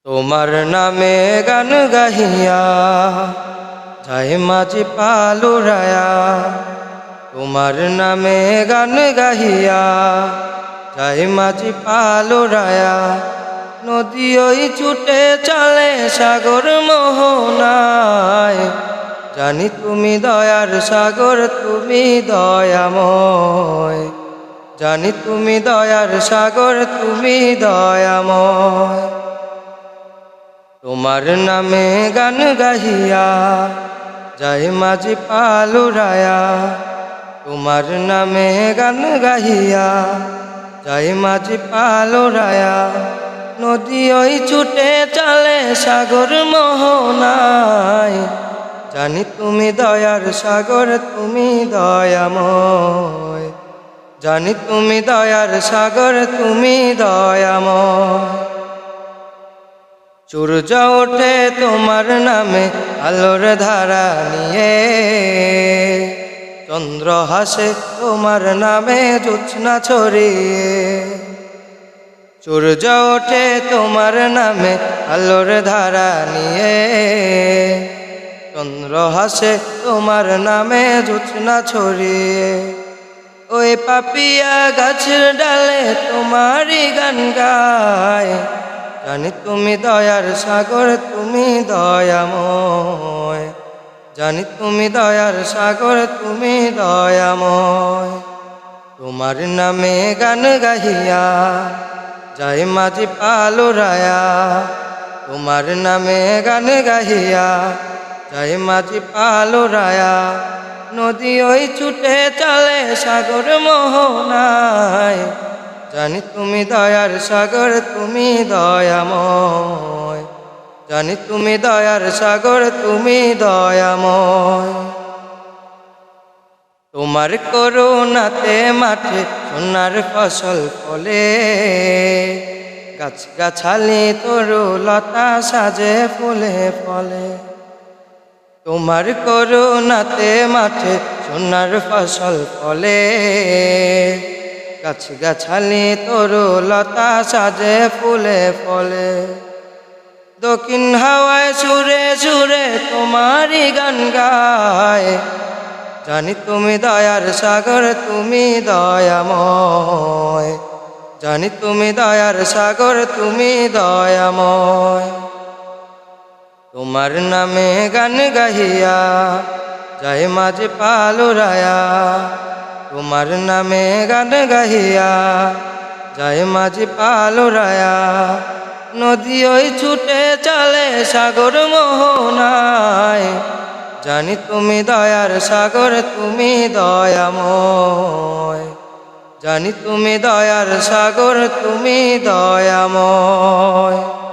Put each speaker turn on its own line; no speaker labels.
তোমার নামে গান গাহিয়া যায় মাঝি পালুরায়া। তোমার নামে গান গাহিয়া যায় মাঝি পালুরায়া। নদী ওই ছুটে চলে সাগর মোহনায়। জানি তুমি দয়ার সাগর, তুমি দয়াময়। জানি তুমি দয়ার সাগর, তুমি দয়াময়। তোমার নামে গান গাহিয়া যায় মাঝি পালুরায়া। তোমার নামে গান গাহিয়া যায় মাঝি পালুরায়া। নদী ওই ছুটে চলে সাগর মোহনায়। জানি তুমি দয়ার সাগর, তুমি দয়াময়। জানি তুমি দয়ার সাগর, তুমি দয়াময়। সূর্য ওঠে তোমার নামে আলোর ধারা নিয়ে। চন্দ্র হাসে তোমার নামে জ্যোৎস্না ছড়িয়ে। সূর্য ওঠে তোমার নামে আলোর ধারা নিয়ে। চন্দ্র হাসে তোমার নামে জ্যোৎস্না ছড়িয়ে। ওই পাপিয়া গাছের ডালে তোমারই গান গায়। জানি তুমি দয়ার সাগর, তুমি দয়াময়। জানি তুমি দয়ার সাগর, তুমি দয়াময়। তোমার নামে গান গাহিয়া যায় মাঝি পালুরায়া। তোমার নামে গান গাহিয়া যায় মাঝি পালুরায়া। নদী ওই ছুটে চলে সাগর মোহনায়। জানি তুমি দয়ার সাগর, তুমি দয়াময়। জানি তুমি দয়ার সাগর, তুমি দয়াময়। তোমার করুণাতে মাঠে সোনার ফসল ফলে। গাছ গাছালি তরু লতা সাজে ফুলে ফলে। তোমার করুণাতে মাঠে সোনার ফসল ফলে। গাছ গাছালি তরু লতা সাজে ফুলে ফলে। দক্ষিণ হাওয়ায় সুরে সুরে তোমারই গান গায়। জানি তুমি দয়ার সাগর, তুমি দয়াময়। জানি তুমি দয়ার সাগর, তুমি দয়াময়। তোমার নামে গান গাহিয়া যায় মাঝি পালুরায়া। তোমার নামে গান গাহিয়া যায় মাঝি পালুরায়া। নদী ওই ছুটে চলে সাগর মোহনায়। জানি তুমি দয়ার সাগর, তুমি দয়াময়। জানি তুমি দয়ার সাগর, তুমি দয়াময়।